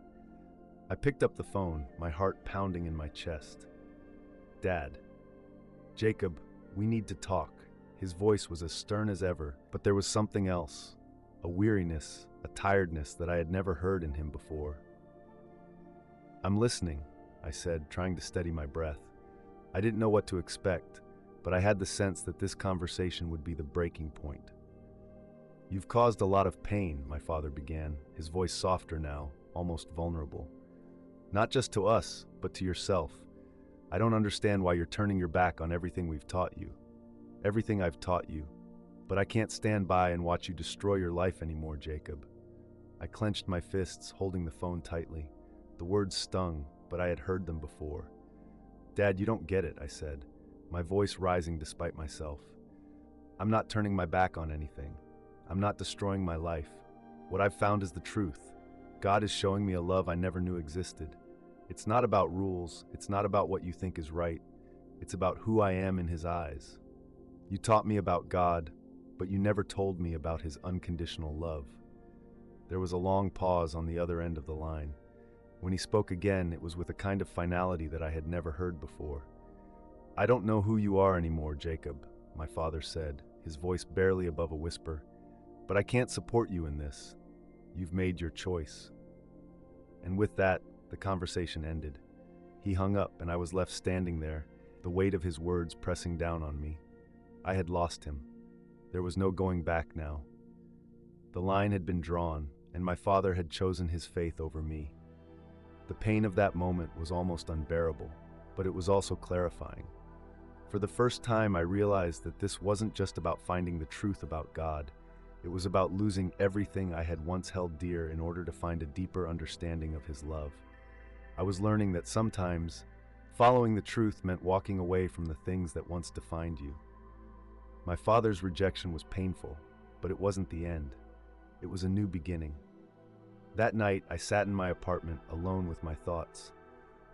[SPEAKER 1] I picked up the phone, my heart pounding in my chest. "Dad." "Jacob, we need to talk." His voice was as stern as ever, but there was something else, a weariness, a tiredness that I had never heard in him before. "I'm listening," I said, trying to steady my breath. I didn't know what to expect, but I had the sense that this conversation would be the breaking point. "You've caused a lot of pain," my father began, his voice softer now, almost vulnerable. "Not just to us, but to yourself. I don't understand why you're turning your back on everything we've taught you. Everything I've taught you. But I can't stand by and watch you destroy your life anymore, Jacob." I clenched my fists, holding the phone tightly. The words stung, but I had heard them before. "Dad, you don't get it," I said, my voice rising despite myself. I'm not turning my back on anything. I'm not destroying my life. What I've found is the truth. God is showing me a love I never knew existed. It's not about rules. It's not about what you think is right. It's about who I am in His eyes. You taught me about God, but you never told me about His unconditional love. There was a long pause on the other end of the line. When he spoke again, it was with a kind of finality that I had never heard before. I don't know who you are anymore, Jacob, my father said, his voice barely above a whisper, but I can't support you in this. You've made your choice. And with that, the conversation ended. He hung up, and I was left standing there, the weight of his words pressing down on me. I had lost him. There was no going back now. The line had been drawn, and my father had chosen his faith over me. The pain of that moment was almost unbearable, but it was also clarifying. For the first time, I realized that this wasn't just about finding the truth about God. It was about losing everything I had once held dear in order to find a deeper understanding of His love. I was learning that sometimes following the truth meant walking away from the things that once defined you. My father's rejection was painful, but it wasn't the end. It was a new beginning. That night, I sat in my apartment alone with my thoughts.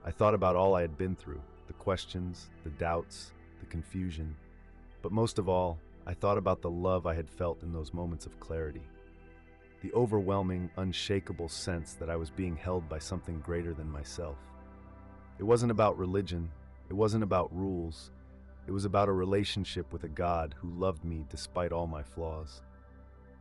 [SPEAKER 1] I thought about all I had been through, the questions, the doubts, the confusion. But most of all, I thought about the love I had felt in those moments of clarity. The overwhelming, unshakable sense that I was being held by something greater than myself. It wasn't about religion. It wasn't about rules. It was about a relationship with a God who loved me despite all my flaws.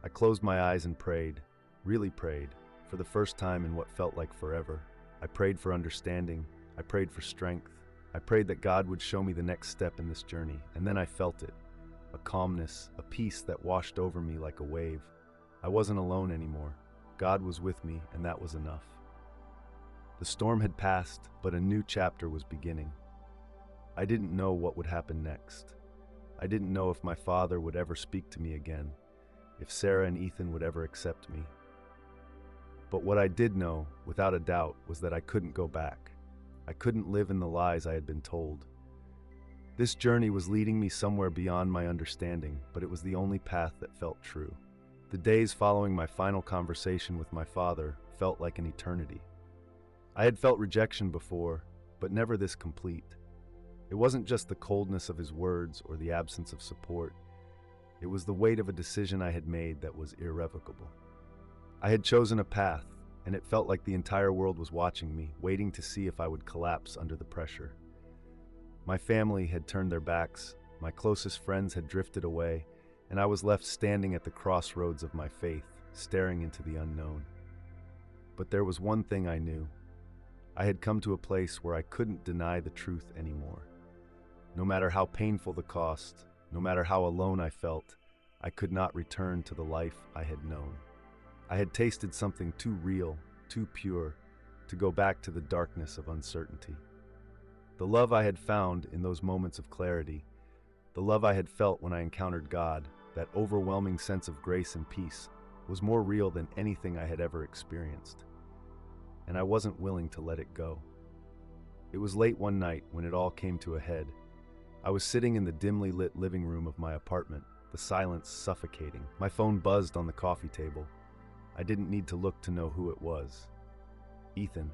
[SPEAKER 1] I closed my eyes and prayed, really prayed, for the first time in what felt like forever. I prayed for understanding. I prayed for strength. I prayed that God would show me the next step in this journey, and then I felt it. A calmness, a peace that washed over me like a wave. I wasn't alone anymore. God was with me, and that was enough. The storm had passed, but a new chapter was beginning. I didn't know what would happen next. I didn't know if my father would ever speak to me again, if Sarah and Ethan would ever accept me. But what I did know, without a doubt, was that I couldn't go back. I couldn't live in the lies I had been told. This journey was leading me somewhere beyond my understanding, but it was the only path that felt true. The days following my final conversation with my father felt like an eternity. I had felt rejection before, but never this complete. It wasn't just the coldness of his words or the absence of support. It was the weight of a decision I had made that was irrevocable. I had chosen a path, and it felt like the entire world was watching me, waiting to see if I would collapse under the pressure. My family had turned their backs, my closest friends had drifted away, and I was left standing at the crossroads of my faith, staring into the unknown. But there was one thing I knew. I had come to a place where I couldn't deny the truth anymore. No matter how painful the cost, no matter how alone I felt, I could not return to the life I had known. I had tasted something too real, too pure, to go back to the darkness of uncertainty. The love I had found in those moments of clarity, the love I had felt when I encountered God, that overwhelming sense of grace and peace, was more real than anything I had ever experienced. And I wasn't willing to let it go. It was late one night when it all came to a head. I was sitting in the dimly lit living room of my apartment, the silence suffocating. My phone buzzed on the coffee table. I didn't need to look to know who it was. Ethan.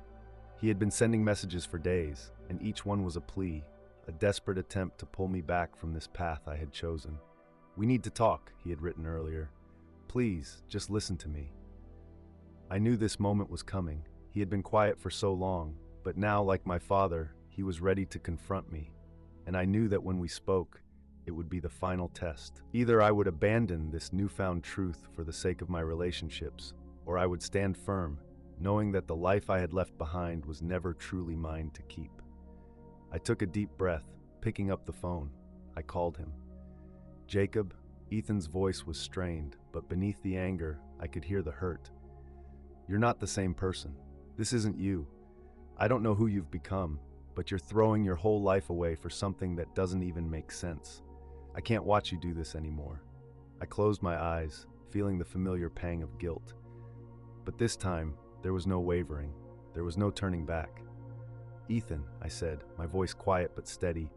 [SPEAKER 1] He had been sending messages for days, and each one was a plea, a desperate attempt to pull me back from this path I had chosen. "We need to talk," he had written earlier. "Please, just listen to me." I knew this moment was coming. He had been quiet for so long, but now, like my father, he was ready to confront me. And I knew that when we spoke, it would be the final test. Either I would abandon this newfound truth for the sake of my relationships, or I would stand firm, knowing that the life I had left behind was never truly mine to keep. I took a deep breath, picking up the phone. I called him. "Jacob." Ethan's voice was strained, but beneath the anger, I could hear the hurt. "You're not the same person. This isn't you. I don't know who you've become, but you're throwing your whole life away for something that doesn't even make sense. I can't watch you do this anymore." I closed my eyes, feeling the familiar pang of guilt. But this time, there was no wavering. There was no turning back. "Ethan," I said, my voice quiet but steady,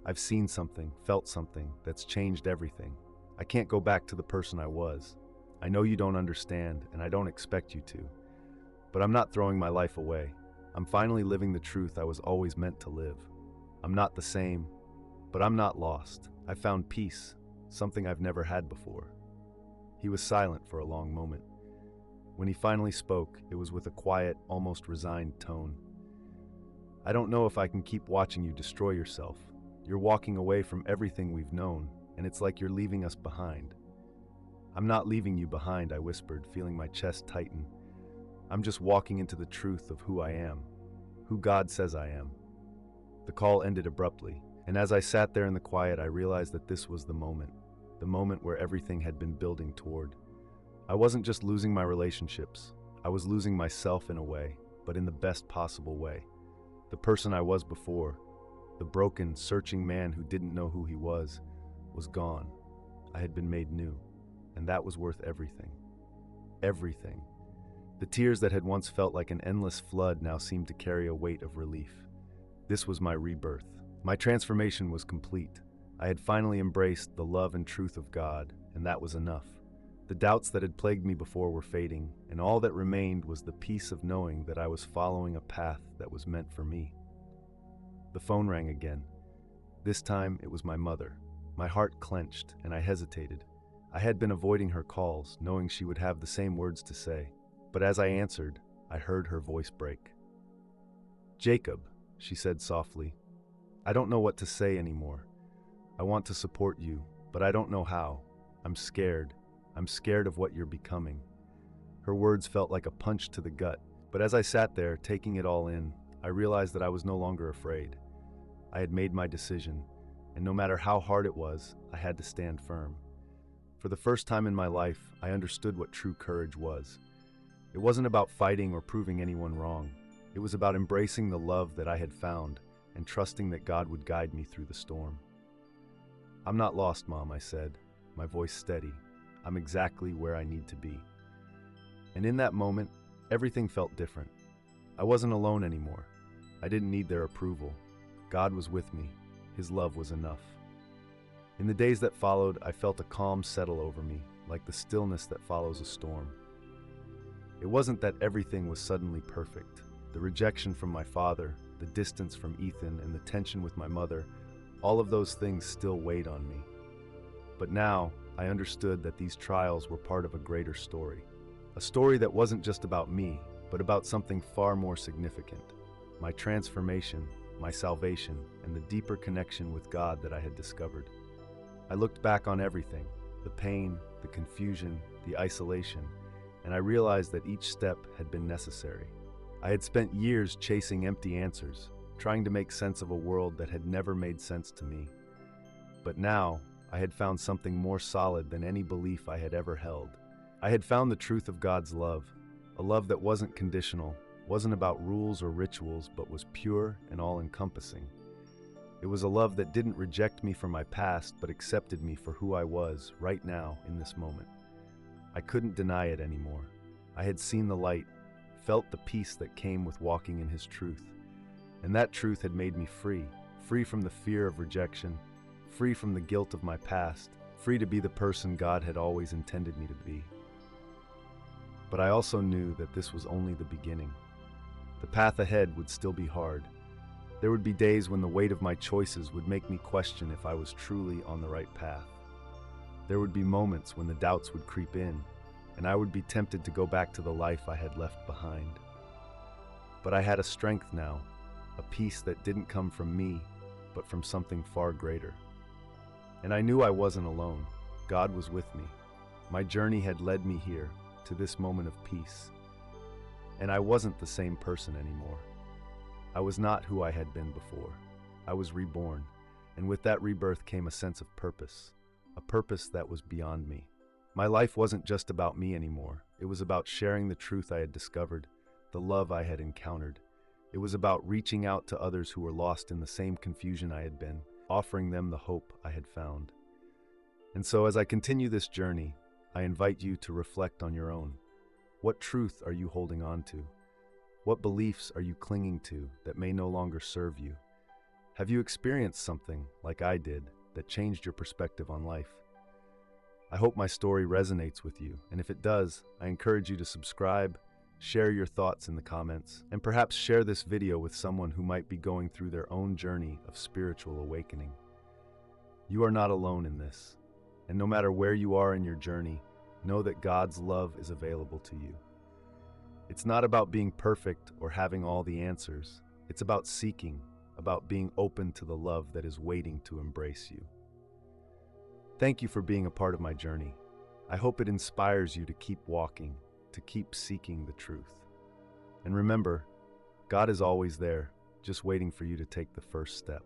[SPEAKER 1] "I've seen something, felt something, that's changed everything. I can't go back to the person I was. I know you don't understand, and I don't expect you to. But I'm not throwing my life away. I'm finally living the truth I was always meant to live. I'm not the same, but I'm not lost. I found peace, something I've never had before. He was silent for a long moment. When he finally spoke, it was with a quiet, almost resigned tone. I don't know if I can keep watching you destroy yourself. You're walking away from everything we've known, and it's like you're leaving us behind. I'm not leaving you behind, I whispered, feeling my chest tighten. I'm just walking into the truth of who I am, who God says I am. The call ended abruptly, and as I sat there in the quiet, I realized that this was the moment where everything had been building toward. I wasn't just losing my relationships, I was losing myself in a way, but in the best possible way. The person I was before, the broken, searching man who didn't know who he was gone. I had been made new, and that was worth everything. Everything. The tears that had once felt like an endless flood now seemed to carry a weight of relief. This was my rebirth. My transformation was complete. I had finally embraced the love and truth of God, and that was enough. The doubts that had plagued me before were fading, and all that remained was the peace of knowing that I was following a path that was meant for me. The phone rang again. This time it was my mother. My heart clenched, and I hesitated. I had been avoiding her calls, knowing she would have the same words to say. But as I answered, I heard her voice break. "Jacob," she said softly, "I don't know what to say anymore. I want to support you, but I don't know how. I'm scared. I'm scared of what you're becoming." Her words felt like a punch to the gut, but as I sat there, taking it all in, I realized that I was no longer afraid. I had made my decision, and no matter how hard it was, I had to stand firm. For the first time in my life, I understood what true courage was. It wasn't about fighting or proving anyone wrong. It was about embracing the love that I had found and trusting that God would guide me through the storm. "I'm not lost, Mom," I said, my voice steady. "I'm exactly where I need to be." And in that moment, everything felt different. I wasn't alone anymore. I didn't need their approval. God was with me. His love was enough. In the days that followed, I felt a calm settle over me, like the stillness that follows a storm. It wasn't that everything was suddenly perfect. The rejection from my father, the distance from Ethan, and the tension with my mother, all of those things still weighed on me. But now, I understood that these trials were part of a greater story. A story that wasn't just about me, but about something far more significant. My transformation, my salvation, and the deeper connection with God that I had discovered. I looked back on everything, the pain, the confusion, the isolation, and I realized that each step had been necessary. I had spent years chasing empty answers, trying to make sense of a world that had never made sense to me. But now, I had found something more solid than any belief I had ever held. I had found the truth of God's love, a love that wasn't conditional, wasn't about rules or rituals, but was pure and all-encompassing. It was a love that didn't reject me for my past, but accepted me for who I was right now in this moment. I couldn't deny it anymore. I had seen the light, felt the peace that came with walking in His truth. And that truth had made me free, free from the fear of rejection, free from the guilt of my past, free to be the person God had always intended me to be. But I also knew that this was only the beginning. The path ahead would still be hard. There would be days when the weight of my choices would make me question if I was truly on the right path. There would be moments when the doubts would creep in, and I would be tempted to go back to the life I had left behind. But I had a strength now, a peace that didn't come from me, but from something far greater. And I knew I wasn't alone. God was with me. My journey had led me here, to this moment of peace. And I wasn't the same person anymore. I was not who I had been before. I was reborn, and with that rebirth came a sense of purpose, a purpose that was beyond me. My life wasn't just about me anymore. It was about sharing the truth I had discovered, the love I had encountered. It was about reaching out to others who were lost in the same confusion I had been, offering them the hope I had found. And so as I continue this journey, I invite you to reflect on your own. What truth are you holding on to? What beliefs are you clinging to that may no longer serve you? Have you experienced something, like I did, that changed your perspective on life? I hope my story resonates with you, and if it does, I encourage you to subscribe, share your thoughts in the comments, and perhaps share this video with someone who might be going through their own journey of spiritual awakening. You are not alone in this, and no matter where you are in your journey, know that God's love is available to you. It's not about being perfect or having all the answers. It's about seeking, about being open to the love that is waiting to embrace you. Thank you for being a part of my journey. I hope it inspires you to keep walking, to keep seeking the truth. And remember, God is always there, just waiting for you to take the first step.